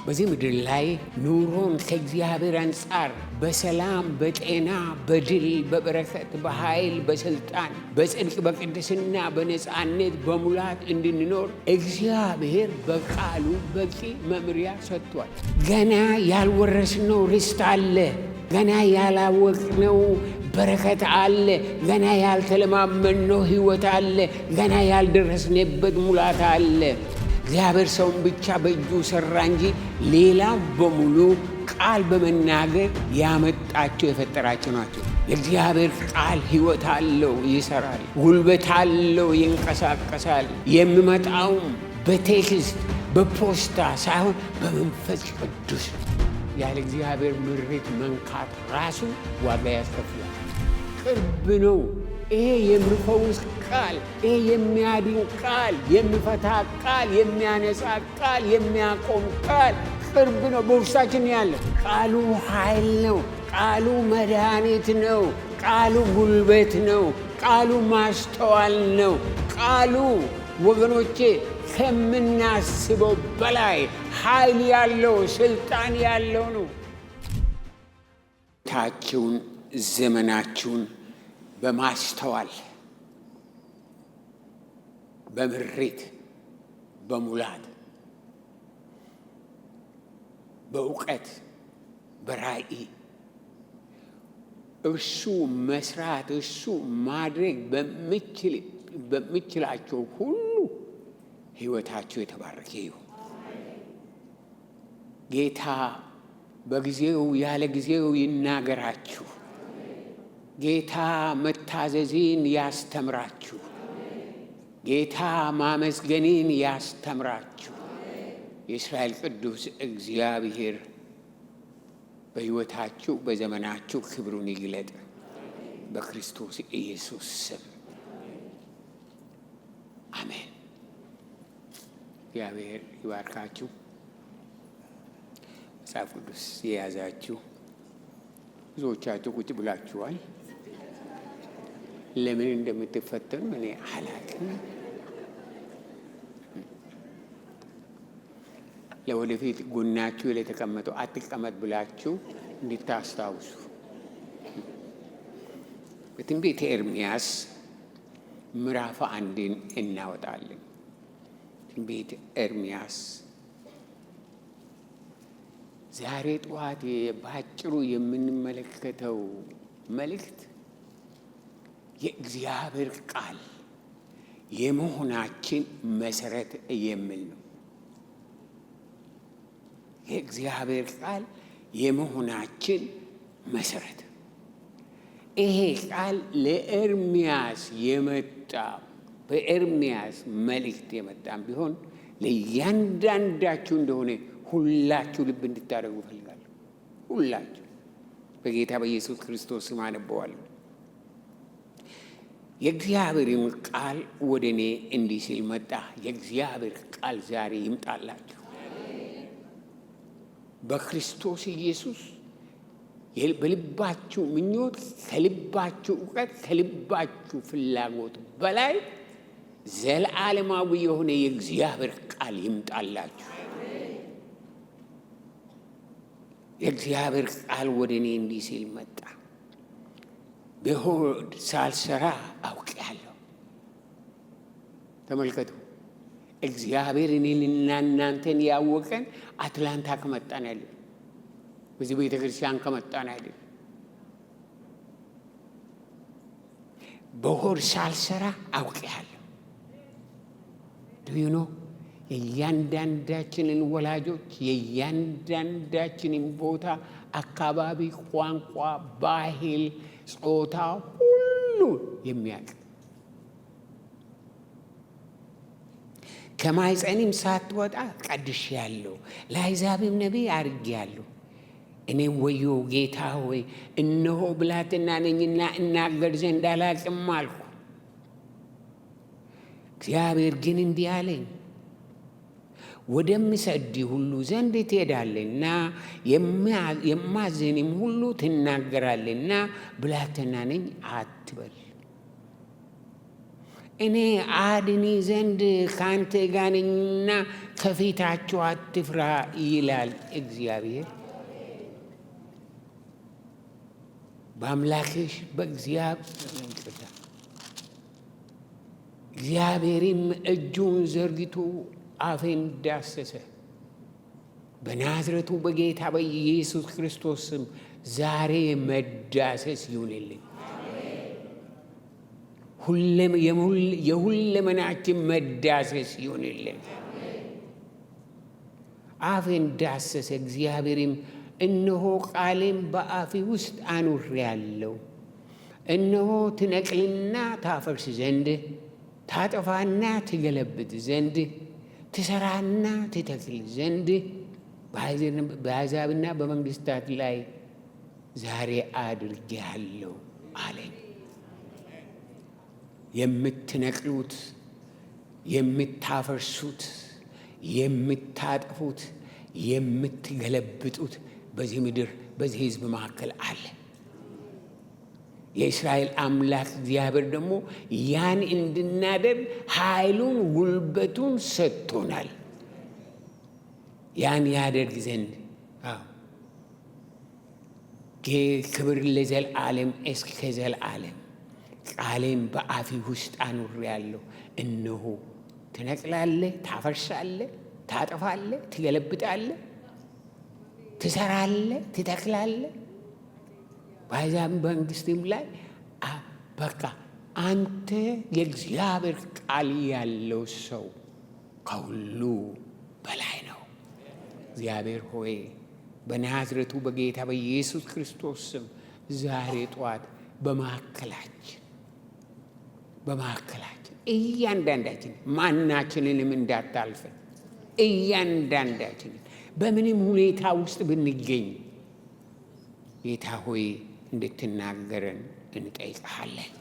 በዚህ ምድር ላይ ኑሮን ከእግዚአብሔር አንጻር በሰላም፣ በጤና፣ በድል፣ በበረከት፣ በኃይል፣ በስልጣን፣ በጽድቅ፣ በቅድስና፣ በነፃነት፣ በሙላት እንድንኖር እግዚአብሔር በቃሉ በቂ መምሪያ ሰጥቷል። ገና ያልወረስነው ርስት አለ። ገና ያላወቅነው በረከት አለ። ገና ያልተለማመንነው ሕይወት አለ። ገና ያልደረስንበት ሙላት አለ። እግዚአብሔር ሰውን ብቻ በእጁ ሠራ እንጂ ሌላው በሙሉ ቃል በመናገር ያመጣቸው የፈጠራቸው ናቸው። የእግዚአብሔር ቃል ሕይወት አለው፣ ይሠራል፣ ጉልበት አለው፣ ይንቀሳቀሳል። የሚመጣውም በቴክስት በፖስታ ሳይሆን በመንፈስ ቅዱስ ነው። ያለ እግዚአብሔር ምሪት መንካት ራሱ ዋጋ ያስከፍላል። ቅርብ ነው። ይሄ የሚፈውስ ቃል፣ ይሄ የሚያድን ቃል፣ የሚፈታ ቃል፣ የሚያነጻ ቃል፣ የሚያቆም ቃል ቅርብ ነው። በውስጣችን ያለ ቃሉ ኃይል ነው። ቃሉ መድኃኒት ነው። ቃሉ ጉልበት ነው። ቃሉ ማስተዋል ነው። ቃሉ ወገኖቼ ከምናስበው በላይ ኃይል ያለው ስልጣን ያለው ነው። ታችሁን ዘመናችሁን በማስተዋል በምሪት በሙላት በእውቀት በራእይ እርሱ መስራት እርሱ ማድረግ በሚችላቸው ሁሉ ሕይወታቸው የተባረከ ይሁን። ጌታ በጊዜው ያለ ጊዜው ይናገራችሁ። ጌታ መታዘዝን ያስተምራችሁ። ጌታ ማመስገንን ያስተምራችሁ። የእስራኤል ቅዱስ እግዚአብሔር በሕይወታችሁ በዘመናችሁ ክብሩን ይግለጥ። በክርስቶስ ኢየሱስ ስም አሜን። እግዚአብሔር ይባርካችሁ። መጽሐፍ ቅዱስ የያዛችሁ ብዙዎቻችሁ ቁጭ ብላችኋል። ለምን እንደምትፈተኑ እኔ አላቅም። ለወደፊት ጎናችሁ ለተቀመጠው አትቀመጥ ብላችሁ እንድታስታውሱ። በትንቢተ ኤርምያስ ምዕራፍ 1 እናወጣለን። ትንቢተ ኤርምያስ ዛሬ ጠዋት በአጭሩ የምንመለከተው መልእክት የእግዚአብሔር ቃል የመሆናችን መሰረት የሚል ነው። የእግዚአብሔር ቃል የመሆናችን መሰረት። ይሄ ቃል ለኤርምያስ የመጣ በኤርምያስ መልእክት የመጣም ቢሆን ለእያንዳንዳችሁ እንደሆነ ሁላችሁ ልብ እንድታደርጉ እፈልጋለሁ። ሁላችሁ በጌታ በኢየሱስ ክርስቶስ ስም አነበዋለሁ። የእግዚአብሔርም ቃል ወደ እኔ እንዲህ ሲል መጣ። የእግዚአብሔር ቃል ዛሬ ይምጣላችሁ። በክርስቶስ ኢየሱስ በልባችሁ ምኞት፣ ከልባችሁ እውቀት፣ ከልባችሁ ፍላጎት በላይ ዘለዓለማዊ የሆነ የእግዚአብሔር ቃል ይምጣላችሁ። የእግዚአብሔር ቃል ወደ እኔ እንዲህ ሲል መጣ። በሆድ ሳልሰራ አውቄአለሁ። ተመልከቱ፣ እግዚአብሔር እኔንና እናንተን ያወቀን አትላንታ ከመጣን አይደል፣ በዚህ ቤተ ክርስቲያን ከመጣን አይደል። በሆድ ሳልሰራ አውቄአለሁ። ዱዩ ኖ የእያንዳንዳችንን ወላጆች የእያንዳንዳችንን ቦታ፣ አካባቢ፣ ቋንቋ፣ ባህል፣ ጾታ ሁሉ የሚያውቅ ከማኅፀንም ሳትወጣ ቀድሼአለሁ፣ ለአሕዛብም ነቢይ አድርጌአለሁ። እኔም ወዮ ጌታ ሆይ እነሆ ብላቴና ነኝና እናገር ዘንድ አላውቅም አልኩ። እግዚአብሔር ግን እንዲህ አለኝ፣ ወደምሰድህ ሁሉ ዘንድ ትሄዳለህና የማዝንም ሁሉ ትናገራለህና ብላቴና ነኝ አትበል። እኔ አድኒ ዘንድ ካንተ ጋር ነኝና ከፊታቸው አትፍራ ይላል እግዚአብሔር። በአምላክሽ እግዚአብሔርም እጁን ዘርግቶ አፌን ዳሰሰ። በናዝረቱ በጌታ በኢየሱስ ክርስቶስ ስም ዛሬ መዳሰስ ይሁንልኝ። የሁለመናችን መዳሰስ ይሁንልን። አፌን ዳሰሰ። እግዚአብሔርም እነሆ ቃሌም በአፌ ውስጥ አኑሬአለሁ። እነሆ ትነቅልና ታፈርስ ዘንድ፣ ታጠፋና ትገለብጥ ዘንድ፣ ትሰራና ትተክል ዘንድ በአሕዛብና በመንግሥታት ላይ ዛሬ አድርጌአለሁ አለኝ። የምትነቅሉት፣ የምታፈርሱት፣ የምታጠፉት፣ የምትገለብጡት በዚህ ምድር በዚህ ሕዝብ መካከል አለ። የእስራኤል አምላክ እግዚአብሔር ደግሞ ያን እንድናደርግ ኃይሉን ጉልበቱን ሰጥቶናል። ያን ያደርግ ዘንድ ክብር ለዘላለም እስከ ዘላለም። ቃሌም በአፌ ውስጥ አኑሬአለሁ። እነሆ ትነቅላለህ፣ ታፈርሳለህ፣ ታጠፋለህ፣ ትገለብጣለህ፣ ትሰራለህ፣ ትተክላለህ። በአሕዛብ መንግሥትም ላይ በቃ አንተ የእግዚአብሔር ቃል ያለው ሰው ከሁሉ በላይ ነው። እግዚአብሔር ሆይ በናዝረቱ በጌታ በኢየሱስ ክርስቶስ ስም ዛሬ ጠዋት በማዕከላችን እያንዳንዳችን ማናችንንም እንዳታልፈን፣ እያንዳንዳችንን በምንም ሁኔታ ውስጥ ብንገኝ ጌታ ሆይ እንድትናገረን እንጠይቅሃለን።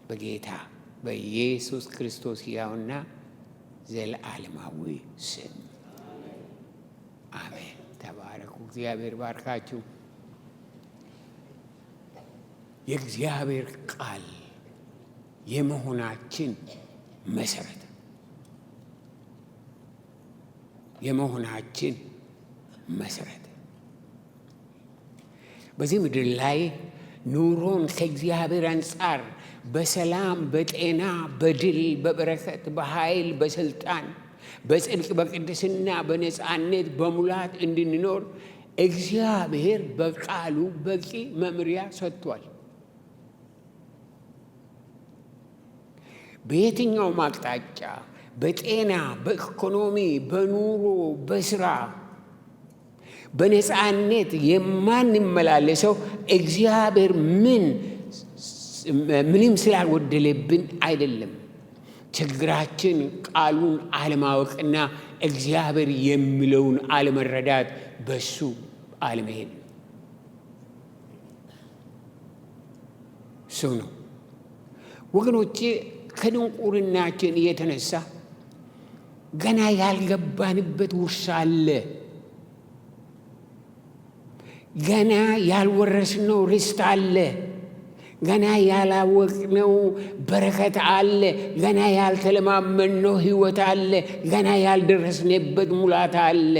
በጌታ በኢየሱስ ክርስቶስ ሕያውና ዘለዓለማዊ ስም አሜን። ተባረኩ። እግዚአብሔር ባርካችሁ። የእግዚአብሔር ቃል የመሆናችን መሰረት፣ የመሆናችን መሰረት በዚህ ምድር ላይ ኑሮን ከእግዚአብሔር አንጻር በሰላም፣ በጤና፣ በድል፣ በበረከት፣ በኃይል፣ በስልጣን፣ በጽድቅ፣ በቅድስና፣ በነፃነት፣ በሙላት እንድንኖር እግዚአብሔር በቃሉ በቂ መምሪያ ሰጥቷል። በየትኛውም አቅጣጫ በጤና፣ በኢኮኖሚ፣ በኑሮ፣ በስራ፣ በነፃነት የማንመላለሰው እግዚአብሔር ምንም ስላጎደለብን አይደለም። ችግራችን ቃሉን አለማወቅና እግዚአብሔር የሚለውን አለመረዳት፣ በሱ አለመሄድ ሰው ነው። ወገኖቼ ከድንቁርናችን የተነሳ ገና ያልገባንበት ውርስ አለ። ገና ያልወረስነው ርስት አለ። ገና ያላወቅነው በረከት አለ። ገና ያልተለማመንነው ሕይወት አለ። ገና ያልደረስንበት ሙላት አለ።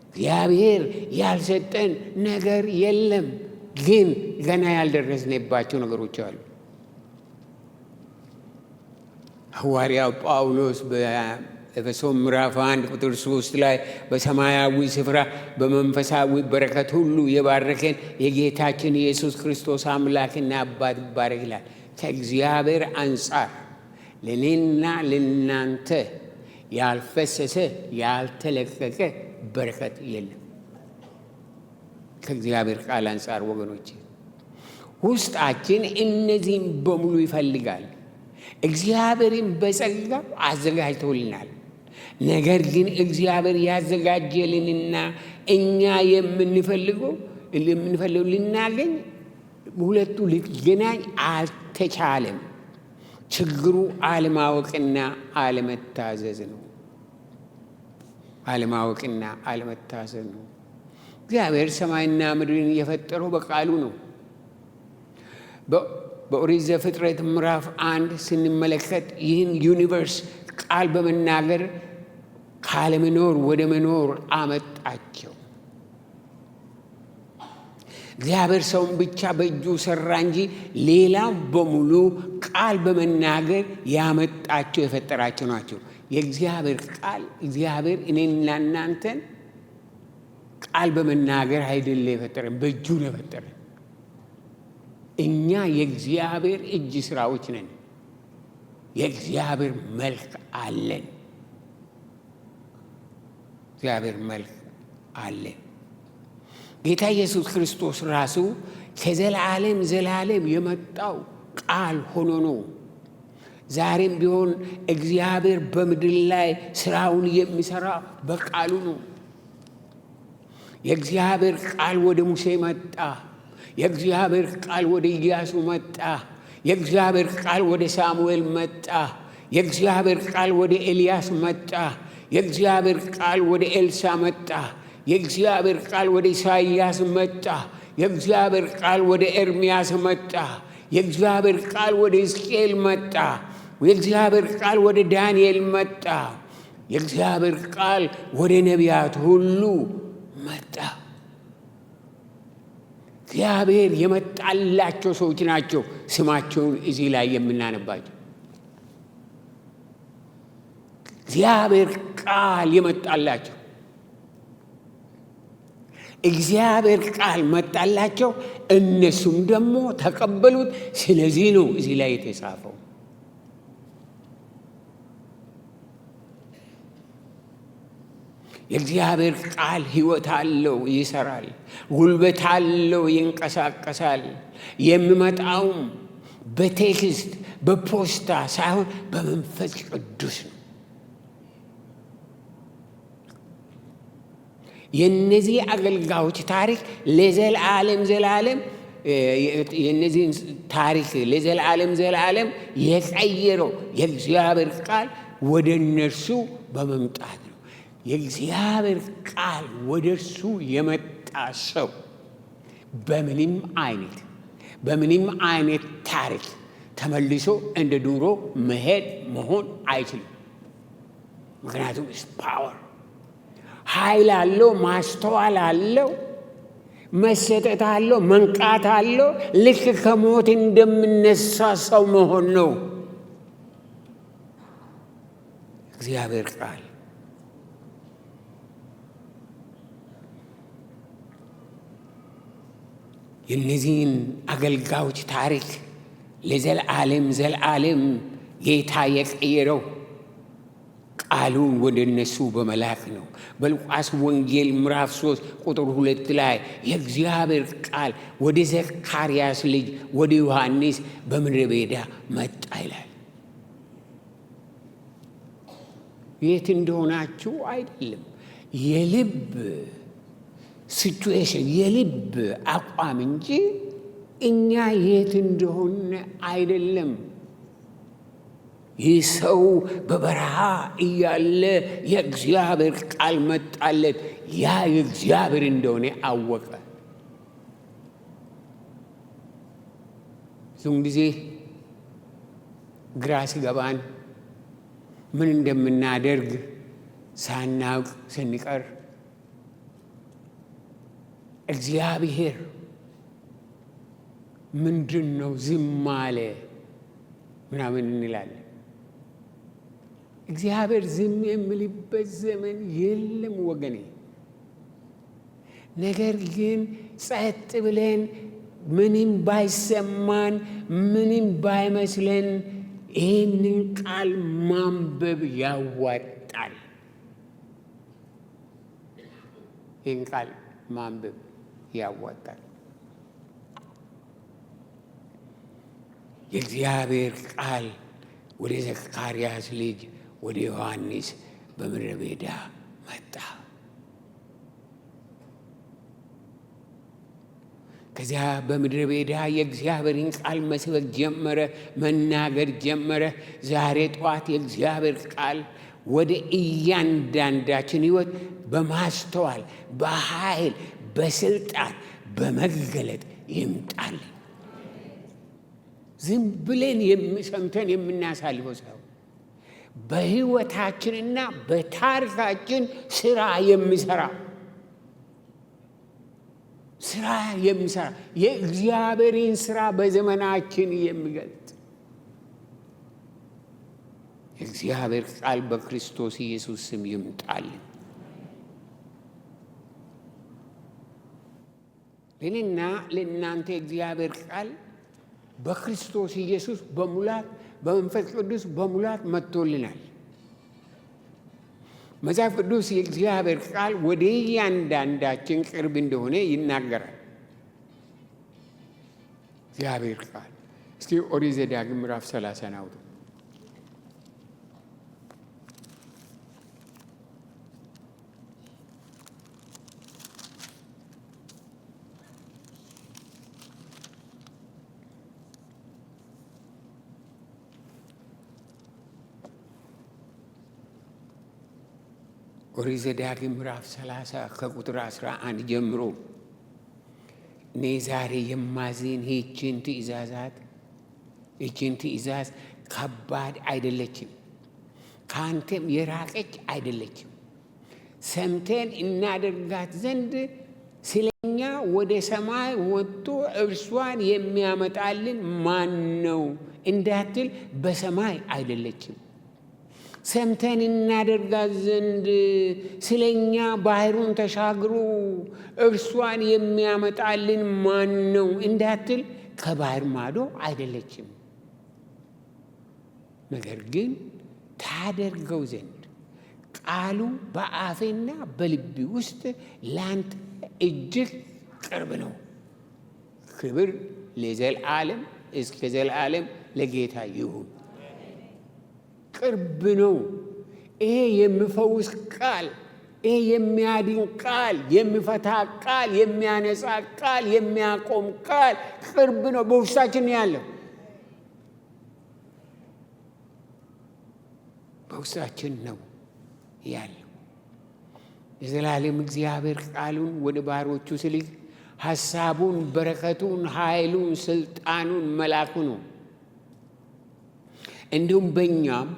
እግዚአብሔር ያልሰጠን ነገር የለም፣ ግን ገና ያልደረስንባቸው ነገሮች አሉ። ሐዋርያው ጳውሎስ በኤፌሶን ምዕራፍ 1 ቁጥር 3 ላይ በሰማያዊ ስፍራ በመንፈሳዊ በረከት ሁሉ የባረከን የጌታችን ኢየሱስ ክርስቶስ አምላክና አባት ይባረክ ይላል። ከእግዚአብሔር አንጻር ለእኔና ለእናንተ ያልፈሰሰ ያልተለቀቀ በረከት የለም። ከእግዚአብሔር ቃል አንጻር ወገኖች ውስጣችን እነዚህም በሙሉ ይፈልጋል። እግዚአብሔርን በጸጋው አዘጋጅቶልናል። ነገር ግን እግዚአብሔር ያዘጋጀልንና እኛ የምንፈልገው ልናገኝ ሁለቱ ሊገናኝ አልተቻለም። ችግሩ አለማወቅና አለመታዘዝ ነው። አለማወቅና አለመታዘዝ ነው። እግዚአብሔር ሰማይና ምድርን የፈጠረው በቃሉ ነው። በኦሪት ዘፍጥረት ምዕራፍ 1 ስንመለከት ይህን ዩኒቨርስ ቃል በመናገር ካለመኖር ወደ መኖር አመጣቸው። እግዚአብሔር ሰውን ብቻ በእጁ ሰራ እንጂ ሌላው በሙሉ ቃል በመናገር ያመጣቸው የፈጠራቸው ናቸው። የእግዚአብሔር ቃል እግዚአብሔር እኔና እናንተን ቃል በመናገር አይደለ የፈጠረን፣ በእጁ ነው የፈጠረን። እኛ የእግዚአብሔር እጅ ስራዎች ነን። የእግዚአብሔር መልክ አለን። እግዚአብሔር መልክ አለን። ጌታ ኢየሱስ ክርስቶስ ራሱ ከዘላለም ዘላለም የመጣው ቃል ሆኖ ነው። ዛሬም ቢሆን እግዚአብሔር በምድር ላይ ስራውን የሚሰራ በቃሉ ነው። የእግዚአብሔር ቃል ወደ ሙሴ መጣ። የእግዚአብሔር ቃል ወደ ኢያሱ መጣ። የእግዚአብሔር ቃል ወደ ሳሙኤል መጣ። የእግዚአብሔር ቃል ወደ ኤልያስ መጣ። የእግዚአብሔር ቃል ወደ ኤልሳ መጣ። የእግዚአብሔር ቃል ወደ ኢሳይያስ መጣ። የእግዚአብሔር ቃል ወደ ኤርምያስ መጣ። የእግዚአብሔር ቃል ወደ ሕዝቅኤል መጣ። የእግዚአብሔር ቃል ወደ ዳንኤል መጣ። የእግዚአብሔር ቃል ወደ ነቢያት ሁሉ መጣ። እግዚአብሔር የመጣላቸው ሰዎች ናቸው ስማቸውን እዚህ ላይ የምናነባቸው። እግዚአብሔር ቃል የመጣላቸው፣ እግዚአብሔር ቃል መጣላቸው፣ እነሱም ደግሞ ተቀበሉት። ስለዚህ ነው እዚህ ላይ የተጻፈው። የእግዚአብሔር ቃል ሕይወት አለው፣ ይሰራል፣ ጉልበት አለው፣ ይንቀሳቀሳል። የሚመጣውም በቴክስት በፖስታ ሳይሆን በመንፈስ ቅዱስ ነው። የነዚህ አገልጋዮች ታሪክ ለዘላለም ዘላለም የነዚህን ታሪክ ለዘላለም ዘላለም የቀየረው የእግዚአብሔር ቃል ወደ እነርሱ በመምጣት ነው። የእግዚአብሔር ቃል ወደ እርሱ የመጣ ሰው በምንም አይነት ታሪክ ተመልሶ እንደ ድሮ መሆን አይችልም። ምክንያቱም ፓወር ኃይል አለው፣ ማስተዋል አለው፣ መሰጠት አለው፣ መንቃት አለው። ልክ ከሞት እንደምነሳ ሰው መሆን ነው እግዚአብሔር ቃል። የእነዚህን አገልጋዮች ታሪክ ለዘላለም ዘላለም ጌታ የቀየረው ቃሉን ወደ እነሱ በመላክ ነው። በሉቃስ ወንጌል ምዕራፍ 3 ቁጥር 2 ላይ የእግዚአብሔር ቃል ወደ ዘካርያስ ልጅ ወደ ዮሐንስ በምድረ በዳ መጣ ይላል። የት እንደሆናችሁ አይደለም፣ የልብ ሲቹዌሽን የልብ አቋም እንጂ እኛ የት እንደሆነ አይደለም። ይህ ሰው በበረሃ እያለ የእግዚአብሔር ቃል መጣለት። ያ የእግዚአብሔር እንደሆነ አወቀ። ብዙም ጊዜ ግራ ሲገባን ምን እንደምናደርግ ሳናውቅ ስንቀር እግዚአብሔር ምንድን ነው ዝም አለ ምናምን እንላለን። እግዚአብሔር ዝም የሚልበት ዘመን የለም ወገኔ። ነገር ግን ጸጥ ብለን ምንም ባይሰማን ምንም ባይመስለን ይህንን ቃል ማንበብ ያዋጣል። ይህን ቃል ማንበብ ያዋጣል። የእግዚአብሔር ቃል ወደ ዘካርያስ ልጅ ወደ ዮሐንስ በምድረ በዳ መጣ። ከዚያ በምድረ በዳ የእግዚአብሔርን ቃል መስበክ ጀመረ፣ መናገር ጀመረ። ዛሬ ጠዋት የእግዚአብሔር ቃል ወደ እያንዳንዳችን ሕይወት በማስተዋል በኃይል በስልጣን በመገለጥ ይምጣል። ዝም ብለን ሰምተን የምናሳልፈው ሳይሆን በሕይወታችንና በታሪካችን ስራ የሚሰራ የእግዚአብሔርን ስራ በዘመናችን የሚገልጥ የእግዚአብሔር ቃል በክርስቶስ ኢየሱስ ስም ይምጣልን። ለእኔና ለእናንተ የእግዚአብሔር ቃል በክርስቶስ ኢየሱስ በሙላት በመንፈስ ቅዱስ በሙላት መጥቶልናል። መጽሐፍ ቅዱስ የእግዚአብሔር ቃል ወደ እያንዳንዳችን ቅርብ እንደሆነ ይናገራል። እግዚአብሔር ቃል እስቲ ኦሪት ዘዳግም ምዕራፍ 30 አውጡ። ኦሪት ዘዳግም ምዕራፍ 30 ከቁጥር 11 ጀምሮ እኔ ዛሬ የማዝን ይህችን ትእዛዝ ከባድ አይደለችም፣ ከአንተም የራቀች አይደለችም። ሰምተን እናደርጋት ዘንድ ስለኛ ወደ ሰማይ ወጥቶ እርሷን የሚያመጣልን ማን ነው እንዳትል በሰማይ አይደለችም። ሰምተን እናደርጋት ዘንድ ስለኛ ባህሩን ተሻግሮ እርሷን የሚያመጣልን ማን ነው እንዳትል ከባህር ማዶ አይደለችም። ነገር ግን ታደርገው ዘንድ ቃሉ በአፌና በልቢ ውስጥ ላንተ እጅግ ቅርብ ነው። ክብር ለዘላለም እስከ ዘላለም ለጌታ ይሁን። ቅርብ ነው። ይሄ የሚፈውስ ቃል፣ ይሄ የሚያድን ቃል፣ የሚፈታ ቃል፣ የሚያነጻ ቃል፣ የሚያቆም ቃል ቅርብ ነው። በውስጣችን ያለው በውስጣችን ነው ያለው። የዘላለም እግዚአብሔር ቃሉን ወደ ባሮቹ ሲልክ ሐሳቡን፣ በረከቱን፣ ኃይሉን፣ ስልጣኑን መላኩ ነው። እንዲሁም በእኛም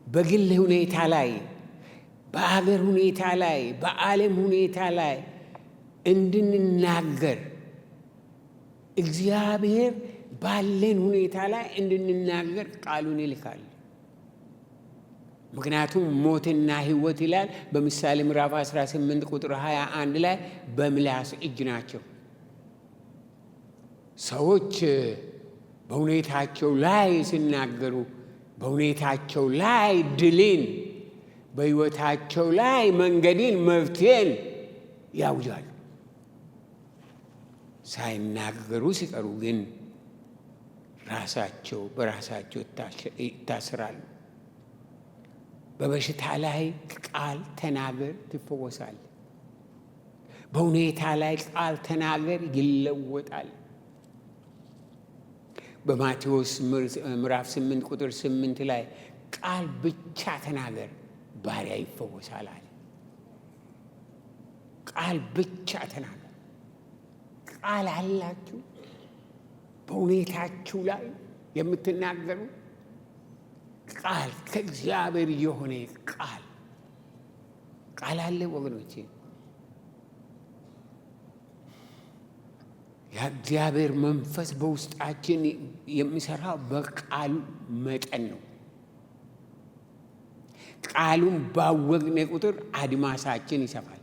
በግል ሁኔታ ላይ፣ በአገር ሁኔታ ላይ፣ በዓለም ሁኔታ ላይ እንድንናገር እግዚአብሔር ባለን ሁኔታ ላይ እንድንናገር ቃሉን ይልካል። ምክንያቱም ሞትና ሕይወት ይላል በምሳሌ ምዕራፍ 18 ቁጥር 21 ላይ በምላስ እጅ ናቸው። ሰዎች በሁኔታቸው ላይ ሲናገሩ በሁኔታቸው ላይ ድልን፣ በሕይወታቸው ላይ መንገድን፣ መፍትሄን ያውጃሉ። ሳይናገሩ ሲቀሩ ግን በራሳቸው ይታስራሉ። በበሽታ ላይ ቃል ተናገር ትፈወሳል። በሁኔታ ላይ ቃል ተናገር ይለወጣል። በማቴዎስ ምዕራፍ 8 ቁጥር 8 ላይ ቃል ብቻ ተናገር ባሪያ ይፈወሳል አለ። ቃል ብቻ ተናገር። ቃል አላችሁ? በሁኔታችሁ ላይ የምትናገሩ ቃል፣ ከእግዚአብሔር የሆነ ቃል አለ ወገኖቼ። የእግዚአብሔር መንፈስ በውስጣችን የሚሰራው በቃሉ መጠን ነው። ቃሉን ባወቅነ ቁጥር አድማሳችን ይሰፋል።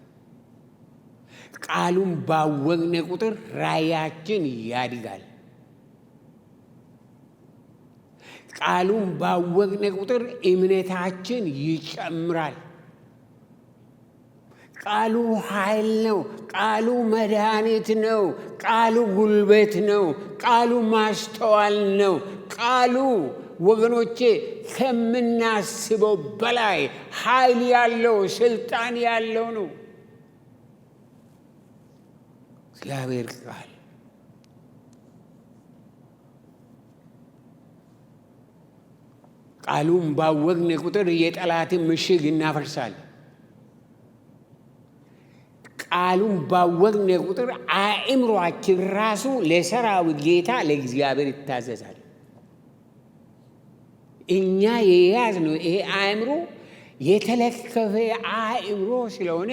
ቃሉን ባወቅነ ቁጥር ራእያችን ያድጋል። ቃሉን ባወቅነ ቁጥር እምነታችን ይጨምራል። ቃሉ ኃይል ነው። ቃሉ መድኃኒት ነው። ቃሉ ጉልበት ነው። ቃሉ ማስተዋል ነው። ቃሉ ወገኖቼ ከምናስበው በላይ ኃይል ያለው ስልጣን ያለው ነው። እግዚአብሔር ቃል ቃሉን ባወቅነ ቁጥር የጠላትን ምሽግ እናፈርሳለን። ቃሉን ባወቅን ቁጥር አእምሮአችን ራሱ ለሰራዊት ጌታ ለእግዚአብሔር ይታዘዛል። እኛ የያዝነው ይሄ አእምሮ የተለከፈ አእምሮ ስለሆነ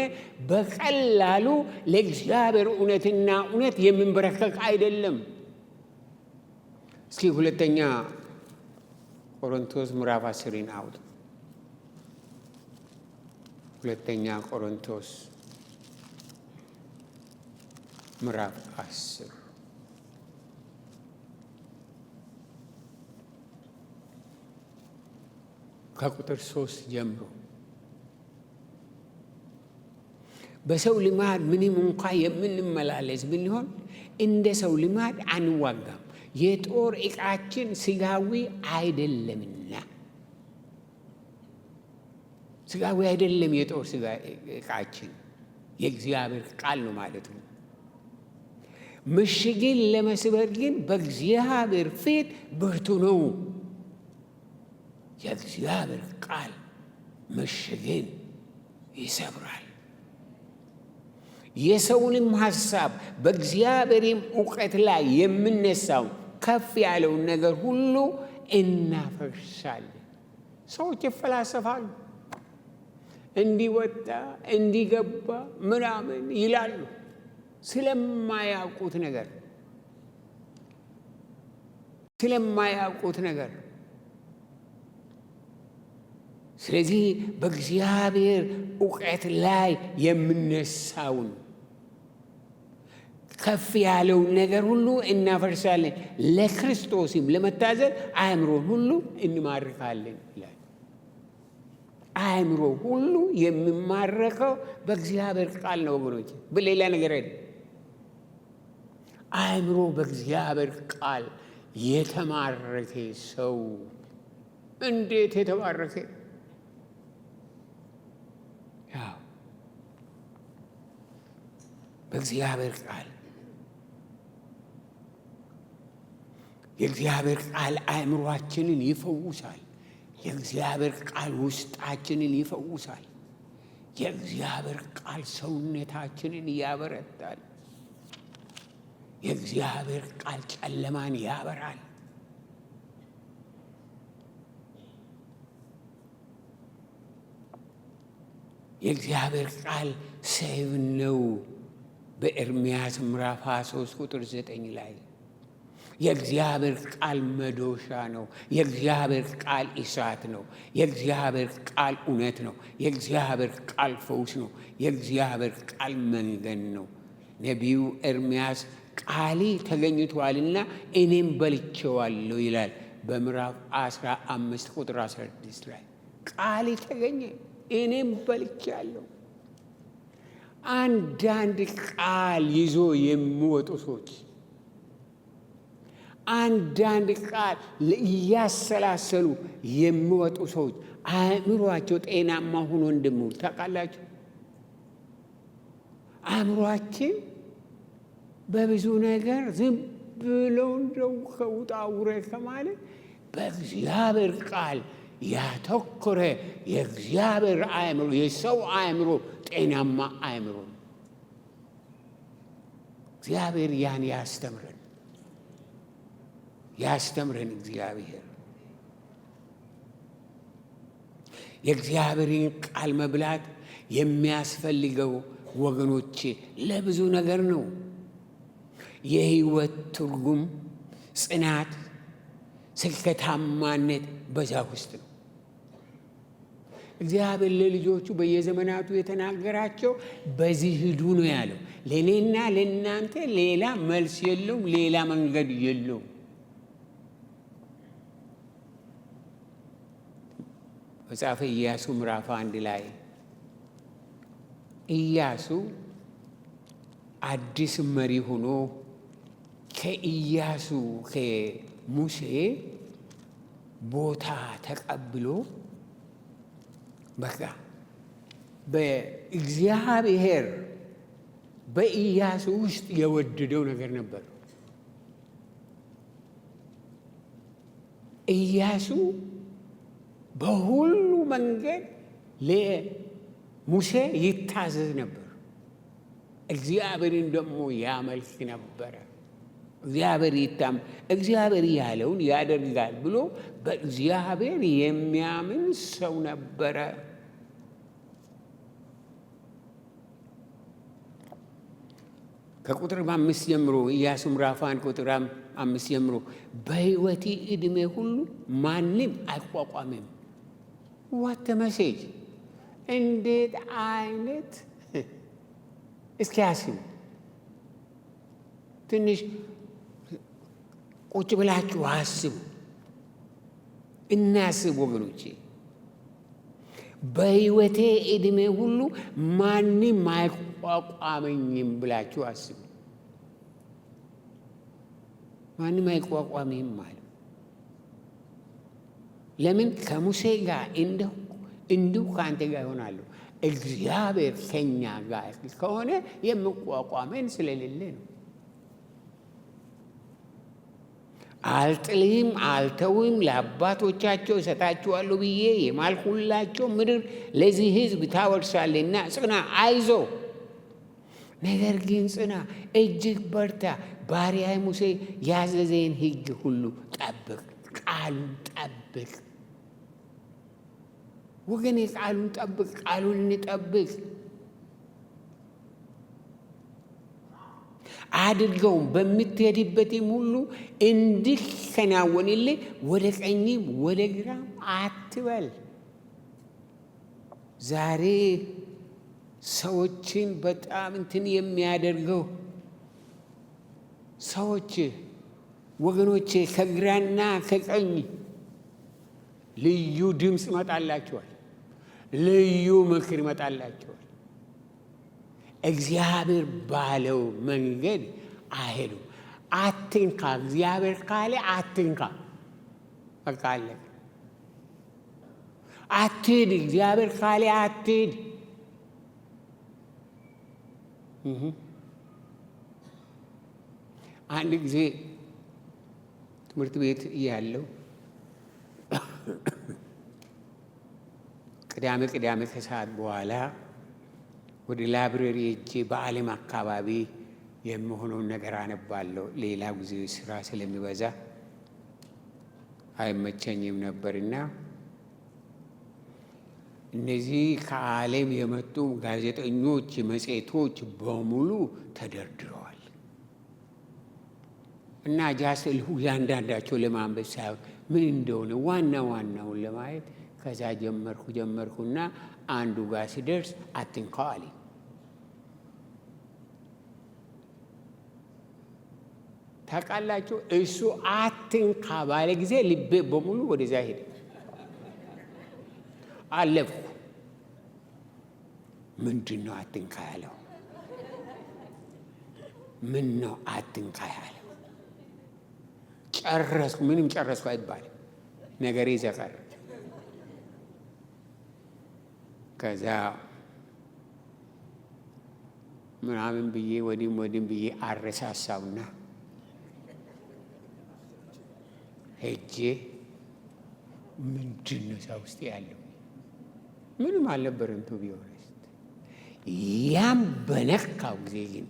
በቀላሉ ለእግዚአብሔር እውነትና እውነት የምንበረከክ አይደለም። እስኪ ሁለተኛ ቆሮንቶስ ምዕራፍ 10 አውጡ። ሁለተኛ ቆሮንቶስ ምዕራፍ 10 ከቁጥር 3 ጀምሮ በሰው ልማድ ምንም እንኳ የምንመላለስ ብንሆን እንደ ሰው ልማድ አንዋጋም፣ የጦር ዕቃችን ሥጋዊ አይደለምና። ሥጋዊ አይደለም የጦር ዕቃችን፣ የእግዚአብሔር ቃል ነው ማለት ነው። ምሽግን ለመስበር ግን በእግዚአብሔር ፊት ብርቱ ነው። የእግዚአብሔር ቃል ምሽግን ይሰብራል። የሰውንም ሐሳብ በእግዚአብሔርም እውቀት ላይ የምነሳውን ከፍ ያለውን ነገር ሁሉ እናፈርሳለን። ሰዎች ይፈላሰፋሉ። እንዲወጣ እንዲገባ ምናምን ይላሉ ስለማያውቁት ነገር። ስለዚህ በእግዚአብሔር እውቀት ላይ የምነሳውን ከፍ ያለውን ነገር ሁሉ እናፈርሳለን፣ ለክርስቶስም ለመታዘዝ አእምሮን ሁሉ እንማርካለን ይላል። አእምሮ ሁሉ የሚማረከው በእግዚአብሔር ቃል ነው ወገኖች፣ በሌላ ነገር አይደለም። አእምሮ በእግዚአብሔር ቃል የተማረከ ሰው እንዴት የተባረከ! ያው በእግዚአብሔር ቃል የእግዚአብሔር ቃል አእምሮአችንን ይፈውሳል። የእግዚአብሔር ቃል ውስጣችንን ይፈውሳል። የእግዚአብሔር ቃል ሰውነታችንን ያበረታል። የእግዚአብሔር ቃል ጨለማን ያበራል። የእግዚአብሔር ቃል ሰይፍ ነው። በኤርምያስ ምዕራፍ 23 ቁጥር 9 ላይ የእግዚአብሔር ቃል መዶሻ ነው። የእግዚአብሔር ቃል እሳት ነው። የእግዚአብሔር ቃል እውነት ነው። የእግዚአብሔር ቃል ፈውስ ነው። የእግዚአብሔር ቃል መንገድ ነው። ነቢዩ ኤርምያስ ቃሌ ተገኝቷልና እኔም በልቼዋለሁ ይላል በምዕራፍ 15 ቁጥር 16 ላይ ቃሌ ተገኘ እኔም በልቼአለሁ። አንዳንድ ቃል ይዞ የሚወጡ ሰዎች አንዳንድ ቃል እያሰላሰሉ የሚወጡ ሰዎች አእምሯቸው ጤናማ ሆኖ እንደሚውል ታውቃላችሁ። አእምሯችን በብዙ ነገር ዝም ብሎ እንደው ከውጣ ውረድ ከማለት በእግዚአብሔር ቃል ያተኮረ የእግዚአብሔር አእምሮ የሰው አእምሮ ጤናማ አእምሮ ነው። እግዚአብሔር ያን ያስተምረን እግዚአብሔር የእግዚአብሔርን ቃል መብላት የሚያስፈልገው ወገኖቼ ለብዙ ነገር ነው። የህይወት ትርጉም፣ ጽናት፣ ስኬታማነት በዛ ውስጥ ነው። እግዚአብሔር ለልጆቹ በየዘመናቱ የተናገራቸው በዚህ ሂዱ ነው ያለው። ለእኔና ለእናንተ ሌላ መልስ የለውም፣ ሌላ መንገድ የለውም። መጽሐፈ ኢያሱ ምዕራፍ 1 ላይ ኢያሱ አዲስ መሪ ሆኖ ከሙሴ ቦታ ተቀብሎ በቃ በእግዚአብሔር በኢያሱ ውስጥ የወደደው ነገር ነበር። ኢያሱ በሁሉ መንገድ ለሙሴ ይታዘዝ ነበር። እግዚአብሔርን ደግሞ ያመልክ ነበረ። እግዚአብሔር ያለውን ያደርጋል ብሎ በእግዚአብሔር የሚያምን ሰው ነበረ። ከቁጥር 5 ጀምሮ ኢያሱ ምዕራፍ 1 ቁጥር 5 ጀምሮ በሕይወቴ ዕድሜ ሁሉ ማንም አይቋቋምም። ዋት መሴጅ! እንዴት አይነት! እስኪ አስቡ። ትንሽ ቁጭ ብላችሁ አስቡ፣ እናስብ ወገኖቼ። በሕይወቴ ዕድሜ ሁሉ ማንም አይቋቋመኝም ብላችሁ አስቡ። ማንም አይቋቋመኝም ማለት ለምን? ከሙሴ ጋር እንዲሁ ከአንተ ጋር ይሆናለሁ። እግዚአብሔር ከኛ ጋር ከሆነ የሚቋቋመን ስለሌለ ነው። አልጥልህም አልተውም፣ ለአባቶቻቸው እሰጣቸዋለሁ ብዬ የማልሁላቸው ምድር ለዚህ ሕዝብ ታወርሳለና ጽና፣ አይዞ። ነገር ግን ጽና፣ እጅግ በርታ፣ ባሪያዬ ሙሴ ያዘዘን ሕግ ሁሉ ጠብቅ፣ ቃሉን ጠብቅ። ወገኔ ቃሉን ጠብቅ፣ ቃሉን እንጠብቅ። አድርገውም በምትሄድበትም ሁሉ እንዲከናወንልህ ወደ ቀኝም ወደ ግራም አትበል። ዛሬ ሰዎችን በጣም የሚያደርገው ሰዎች ወገኖቼ ከግራና ከቀኝ ልዩ ድምፅ ይመጣላቸዋል፣ ልዩ ምክር ይመጣላቸዋል። እግዚአብሔር ባለው መንገድ አይሄዱም። አትንካ፣ እግዚአብሔር ካለ አትንካ፣ በቃ አለቀ። አትሂድ፣ እግዚአብሔር ካለ አትሂድ። አንድ ጊዜ ትምህርት ቤት እያለሁ ቅዳሜ ከሰዓት በኋላ ወደ ላይብረሪ ሄጄ በዓለም አካባቢ የምሆነውን ነገር አነባለሁ። ሌላ ጊዜ ስራ ስለሚበዛ አይመቸኝም ነበርና እነዚህ ከዓለም የመጡ ጋዜጠኞች፣ መጽሔቶች በሙሉ ተደርድረዋል እና ጃስልሁ ያንዳንዳቸው ለማንበብ ሳይሆን ምን እንደሆነ ዋናውን ለማየት ከዛ ጀመርኩና አንዱ ጋር ሲደርስ አትንካው አለኝ። ታውቃላችሁ፣ እሱ አትንካ ባለ ጊዜ ልቤ በሙሉ ወደዛ ሄደ። አለፍኩ። ምንድን ነው አትንካ ያለው? ምን ነው አትንካ ያለው? ጨረስኩ። ምንም ጨረስኩ አይባልም፣ ነገሬ ዘቀር። ከዛ ምናምን ብዬ ወዲም ብዬ አረሳሳውና ሄጄ ምንድን ነው እዛ ውስጥ ያለው? ምንም አልነበረም። ቱ ቢሆነስት ያም በነካው ጊዜ ግን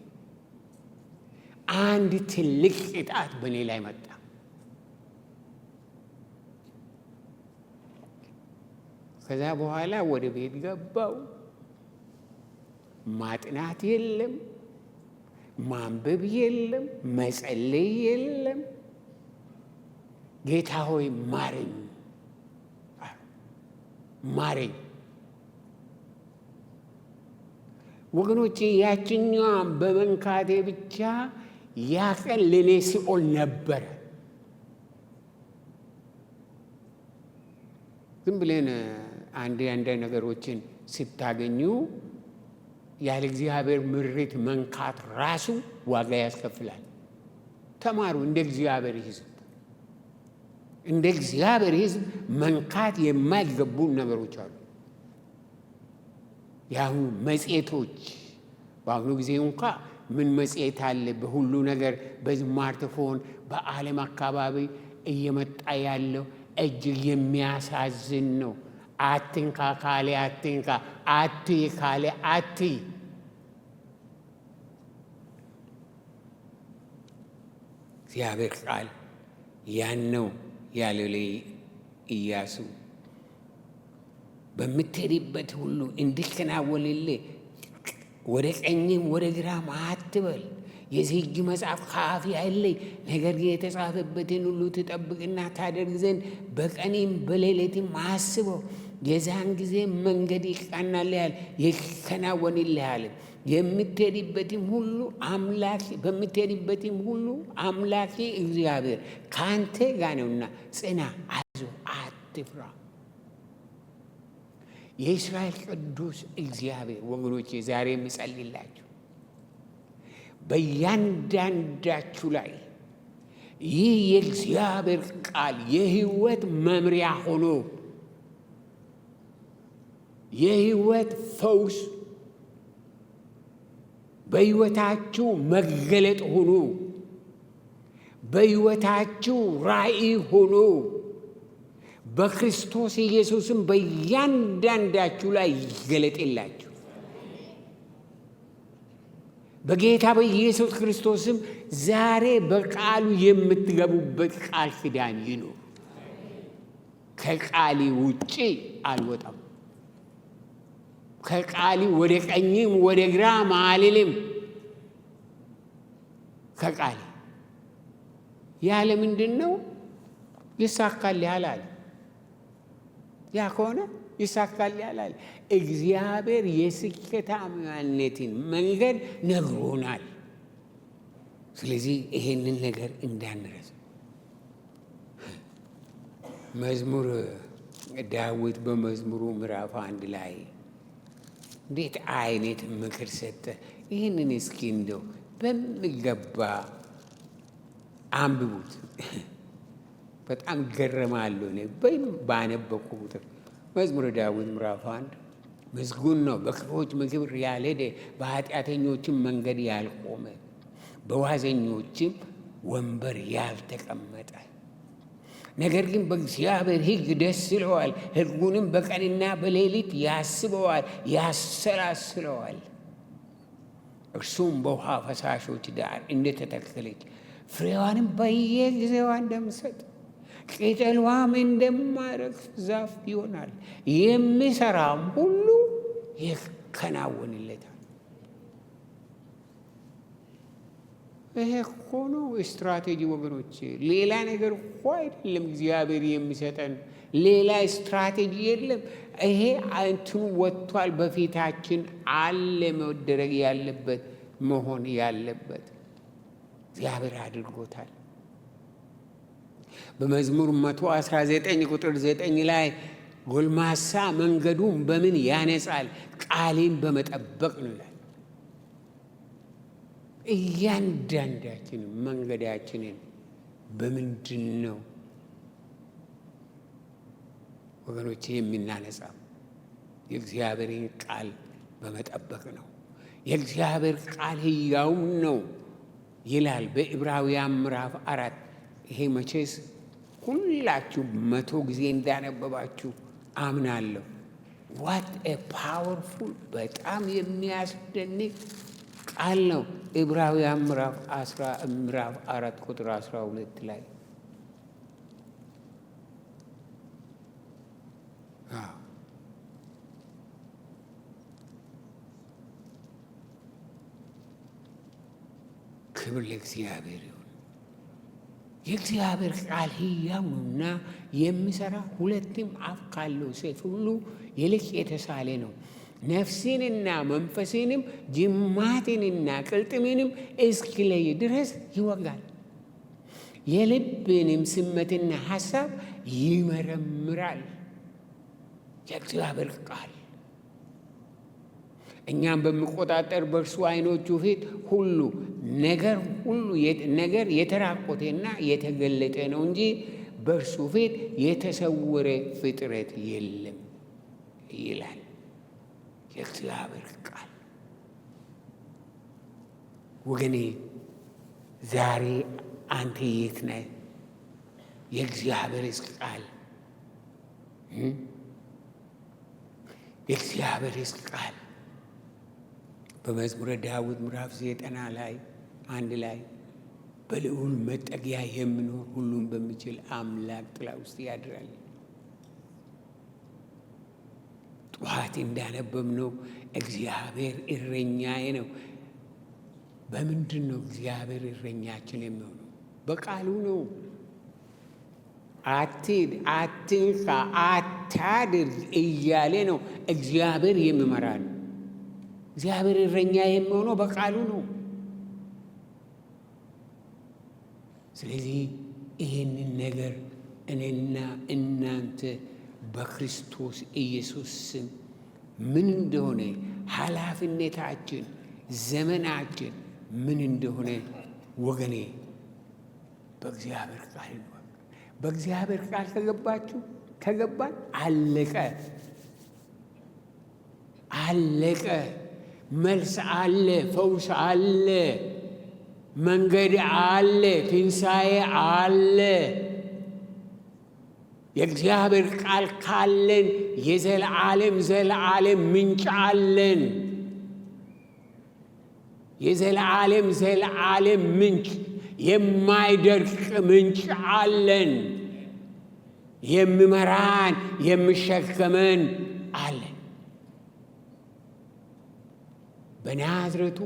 አንድ ትልቅ ቅጣት በእኔ ላይ መጣ። ከዛ በኋላ ወደ ቤት ገባው። ማጥናት የለም፣ ማንበብ የለም፣ መጸለይ የለም። ጌታ ሆይ ማረኝ ማረኝ። ወገኖቼ ያችኛዋን በመንካቴ ብቻ ያ ቀን ለእኔ ሲኦል ነበረ። ዝም ብለን አንድ ነገሮችን ስታገኙ ያለ እግዚአብሔር ምሪት መንካት ራሱ ዋጋ ያስከፍላል። ተማሩ። እንደ እግዚአብሔር ሕዝብ መንካት የማይገቡ ነገሮች አሉ። የአሁኑ መጽሔቶች፣ በአሁኑ ጊዜ እንኳ ምን መጽሔት አለ? በሁሉ ነገር በስማርትፎን በዓለም አካባቢ እየመጣ ያለው እጅግ የሚያሳዝን ነው። አትንካ ካለ አትንካ፣ አትይ ካለ አትይ። እግዚአብሔር ቃል ያን ነው ያለው ለኢያሱ። በምትሄድበት ሁሉ እንዲከናወንልህ ወደ ቀኝም ወደ ግራም አትበል፣ የዚህ ሕግ መጽሐፍ ከአፍህ አይለይ፣ ነገር ግን የተጻፈበትን ሁሉ ትጠብቅና ታደርግ ዘንድ በቀንም በሌሊትም አስበው፣ የዛን ጊዜ መንገድ ይቃናልሃል ይከናወንልሃል። በምትሄድበትም ሁሉ አምላኬ እግዚአብሔር ከአንተ ጋር ነውና ጽና፣ አይዞህ፣ አትፍራ። የእስራኤል ቅዱስ እግዚአብሔር ወገኖቼ ዛሬ የምጸልይላችሁ በእያንዳንዳችሁ ላይ ይህ የእግዚአብሔር ቃል የሕይወት መምሪያ ሆኖ የሕይወት ፈውስ በሕይወታችሁ መገለጥ ሆኖ በሕይወታችሁ ራእይ ሆኖ በክርስቶስ ኢየሱስም በእያንዳንዳችሁ ላይ ይገለጥላችሁ። በጌታ በኢየሱስ ክርስቶስም ዛሬ በቃሉ የምትገቡበት ቃል ኪዳን ይኑር። ከቃሊ ውጪ አልወጣም። ከቃሊ ወደ ቀኝም ወደ ግራም አልልም። ከቃሊ ያለ ምንድን ነው? ይሳካልሃል አለ። ያ ከሆነ ይሳካልሃል አለ። እግዚአብሔር የስኬታማነትን መንገድ ነግሮናል። ስለዚህ ይሄንን ነገር እንዳንረሳ። መዝሙር ዳዊት በመዝሙሩ ምዕራፍ 1 ላይ እንዴት አይነት ምክር ሰጠ! ይህንን እስኪ እንደው በሚገባ አንብቡት። በጣም ገረማለሁ እኔ ባነበብኩ ቁጥር። መዝሙረ ዳዊት ምዕራፍ 1 ምስጉን ነው በክፉዎች ምክር ያልሄደ፣ በኃጢአተኞችም መንገድ ያልቆመ፣ በዋዘኞችም ወንበር ያልተቀመጠ፣ ነገር ግን በእግዚአብሔር ሕግ ደስ ይለዋል፣ ሕጉንም በቀንና በሌሊት ያስበዋል ያሰላስለዋል። እርሱም በውሃ ፈሳሾች ዳር እንደተተከለች ፍሬዋንም በየጊዜዋ እንደምትሰጥ ቅጠሏም እንደማይረግፍ ዛፍ ይሆናል፣ የሚሰራም ሁሉ ይከናወንለታል። ይሄ እኮ ነው ስትራቴጂ ወገኖች፣ ሌላ ነገር እኮ አይደለም። እግዚአብሔር የሚሰጠን ሌላ ስትራቴጂ የለም። ይሄ እንትኑ ወጥቷል፣ በፊታችን አለ፣ መደረግ ያለበት መሆን ያለበት እግዚአብሔር አድርጎታል። በመዝሙር 119 ቁጥር 9 ላይ ጎልማሳ መንገዱን በምን ያነጻል? ቃሌን በመጠበቅ ነው ይላል። እያንዳንዳችንን መንገዳችንን በምንድን ነው ወገኖቼ የምናነጻው? የእግዚአብሔርን ቃል በመጠበቅ ነው። የእግዚአብሔር ቃል ሕያው ነው ይላል በዕብራውያን ምዕራፍ 4። ይሄ መቼስ ሁላችሁ 100 ጊዜ እንዳነበባችሁ አምናለሁ። ዋት ኤ ፓወርፉል! በጣም የሚያስደንቅ ቃል ነው። ዕብራውያን ምዕራፍ 4 ቁጥር 12 ላይ ክብር ለእግዚአብሔር ይሁን። የእግዚአብሔር ቃል ሕያው ነውና የሚሠራ ሁለትም አፍ ካለው ሰይፍ ሁሉ ይልቅ የተሳለ ነው፣ ነፍስንና መንፈስንም ጅማትንና ቅልጥምንም እስኪለይ ድረስ ይወጋል፣ የልብንም ስሜትና ሐሳብ ይመረምራል። የእግዚአብሔር ቃል እኛም በሚቆጣጠር በእርሱ ዓይኖቹ ፊት ሁሉ ነገር የተራቆተና የተገለጠ ነው እንጂ በእርሱ ፊት የተሰወረ ፍጥረት የለም ይላል የእግዚአብሔር ቃል። ወገኔ ዛሬ አንተ የት ነህ? የእግዚአብሔርስ ቃል የእግዚአብሔርስ ቃል በመዝሙረ ዳዊት ምዕራፍ 90 ላይ 1 ላይ በልዑል መጠጊያ የሚኖር ሁሉን በሚችል አምላክ ጥላ ውስጥ ያድራል። ጠዋት እንዳነበብነው እግዚአብሔር እረኛዬ ነው። በምንድን ነው እግዚአብሔር እረኛችን የሚሆነው? በቃሉ ነው። አትሂድ፣ አትንካ፣ አታድርግ እያለ ነው እግዚአብሔር የሚመራን። እግዚአብሔር እረኛ የሚሆነው በቃሉ ነው። ስለዚህ ይህንን ነገር እኔና እናንተ በክርስቶስ ኢየሱስ ስም ምን እንደሆነ ኃላፊነታችን፣ ዘመናችን ምን እንደሆነ ወገኔ በእግዚአብሔር ቃል ነው። በእግዚአብሔር ቃል ከገባን አለቀ አለቀ። መልስ አለ፣ ፈውስ አለ፣ መንገድ አለ፣ ትንሣኤ አለ። የእግዚአብሔር ቃል ካለን የዘላለም ምንጭ አለን። የዘላለም ምንጭ፣ የማይደርቅ ምንጭ አለን። የሚመራን የሚሸከመን አለን። በናዝሬቱ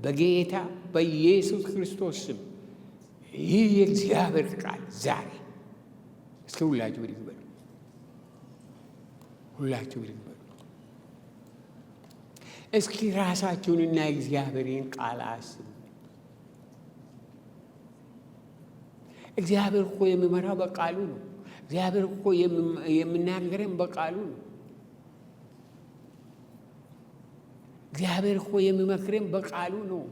በጌታ በኢየሱስ ክርስቶስ ስም ይህ የእግዚአብሔር ቃል ዛሬ እስኪ ሁላችሁ ብድግ በሉ። ሁላችሁ ብድግ በሉ። እስኪ ራሳችሁንና እግዚአብሔርን ቃል አስቡ። እግዚአብሔር እኮ የሚመራው በቃሉ ነው። እግዚአብሔር እኮ የሚናገረን በቃሉ ነው። እግዚአብሔር እኮ የሚመክረን በቃሉ ነው።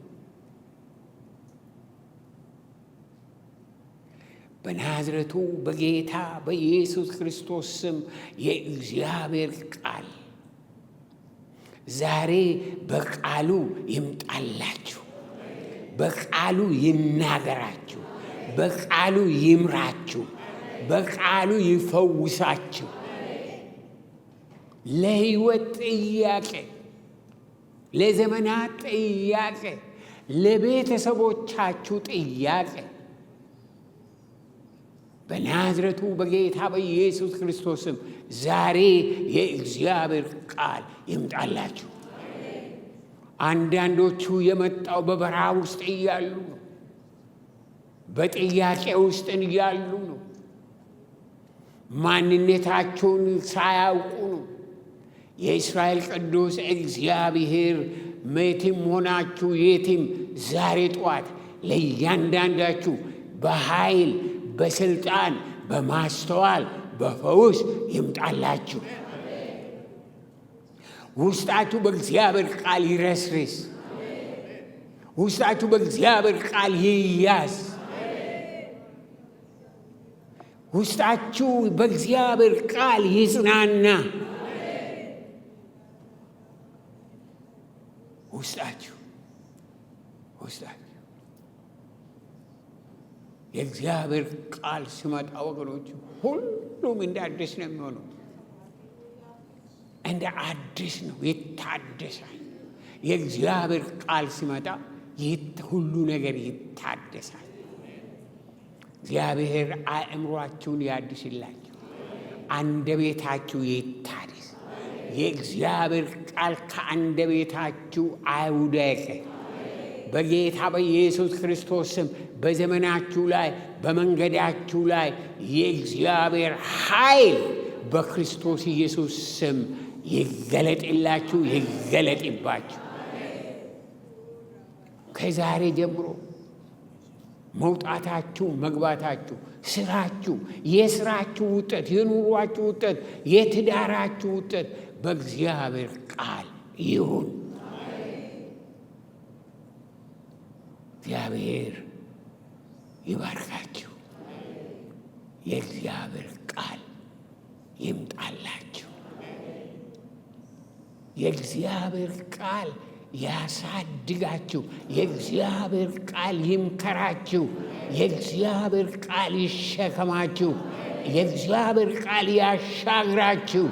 በናዝሬቱ በጌታ በኢየሱስ ክርስቶስ ስም የእግዚአብሔር ቃል ዛሬ በቃሉ ይምጣላችሁ፣ በቃሉ ይናገራችሁ፣ በቃሉ ይምራችሁ፣ በቃሉ ይፈውሳችሁ። ለሕይወት ጥያቄ፣ ለዘመናት ጥያቄ፣ ለቤተሰቦቻችሁ ጥያቄ በናዝሬቱ በጌታ በኢየሱስ ክርስቶስም ዛሬ የእግዚአብሔር ቃል ይምጣላችሁ። አንዳንዶቹ የመጣው በበረሃ ውስጥ እያሉ ነው። በጥያቄ ውስጥ እያሉ ነው። ማንነታቸውን ሳያውቁ ነው። የእስራኤል ቅዱስ እግዚአብሔር የትም ሆናችሁ የትም ዛሬ ጠዋት ለእያንዳንዳችሁ በኃይል፣ በስልጣን፣ በማስተዋል፣ በፈውስ ይምጣላችሁ። ውስጣችሁ በእግዚአብሔር ቃል ይረስርስ። ውስጣችሁ በእግዚአብሔር ቃል ይያዝ። ውስጣችሁ በእግዚአብሔር ቃል ይጽናና። ውስጣችሁ የእግዚአብሔር ቃል ሲመጣ ወገኖች ሁሉም እንደ አዲስ ነው የሚሆነው። እንደ አዲስ ነው፣ ይታደሳል። የእግዚአብሔር ቃል ሲመጣ ሁሉ ነገር ይታደሳል። እግዚአብሔር አእምሯችሁን ያድስላችሁ፣ አንደበታችሁ ይታደስ። የእግዚአብሔር ቃል ከአንደበታችሁ አይውደቅ። በጌታ በኢየሱስ ክርስቶስ ስም በዘመናችሁ ላይ በመንገዳችሁ ላይ የእግዚአብሔር ኃይል በክርስቶስ ኢየሱስ ስም ይገለጥላችሁ፣ ይገለጥባችሁ። ከዛሬ ጀምሮ መውጣታችሁ፣ መግባታችሁ፣ ስራችሁ፣ የስራችሁ ውጤት፣ የኑሯችሁ ውጤት፣ የትዳራችሁ ውጤት በእግዚአብሔር ቃል ይሁን። እግዚአብሔር ይባርካችሁ። የእግዚአብሔር ቃል ይምጣላችሁ። የእግዚአብሔር ቃል ያሳድጋችሁ። የእግዚአብሔር ቃል ይምከራችሁ። የእግዚአብሔር ቃል ይሸከማችሁ። የእግዚአብሔር ቃል ያሻግራችሁ።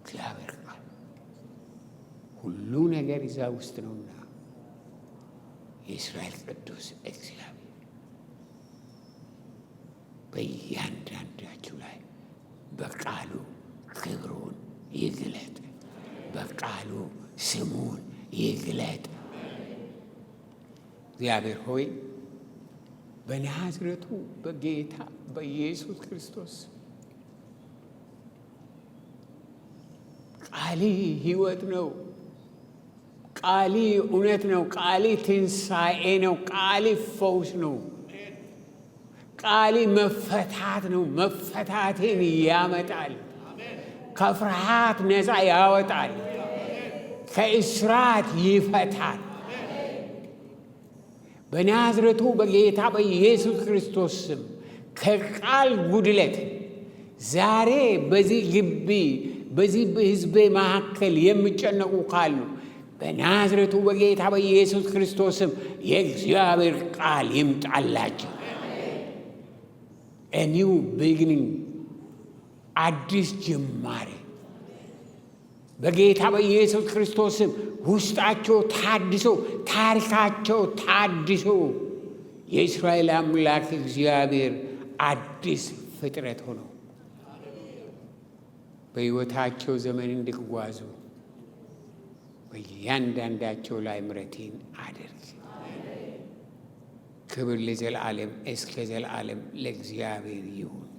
እግዚአብሔር ቃል ሁሉ ነገር እዛ ውስጥ ነውና የእስራኤል ቅዱስ እግዚአብሔር በእያንዳንዳችሁ ላይ በቃሉ ክብሩን ይግለጥ፣ በቃሉ ስሙን ይግለጥ። እግዚአብሔር ሆይ በናዝሬቱ በጌታ በኢየሱስ ክርስቶስ ቃሊ ሕይወት ነው፣ ቃሊ እውነት ነው፣ ቃሊ ትንሣኤ ነው፣ ቃሊ ፈውስ ነው፣ ቃሊ መፈታት ነው። መፈታትን ያመጣል፣ ከፍርሃት ነፃ ያወጣል፣ ከእስራት ይፈታል። በናዝሬቱ በጌታ በኢየሱስ ክርስቶስ ስም ከቃል ጉድለት ዛሬ በዚህ ግቢ በዚህ በሕዝቤ መካከል የሚጨነቁ ካሉ በናዝሬቱ በጌታ በኢየሱስ ክርስቶስ ስም የእግዚአብሔር ቃል ይምጣላቸው። a new beginning አዲስ ጅማሬ በጌታ በኢየሱስ ክርስቶስ ስም ውስጣቸው ታድሶ ታሪካቸው ታድሶ የእስራኤል አምላክ እግዚአብሔር አዲስ ፍጥረት ሆኖ በሕይወታቸው ዘመን እንዲጓዙ በእያንዳንዳቸው ላይ ምሕረትን አድርግ። ክብር ለዘላለም እስከ ዘላለም ለእግዚአብሔር ይሁን።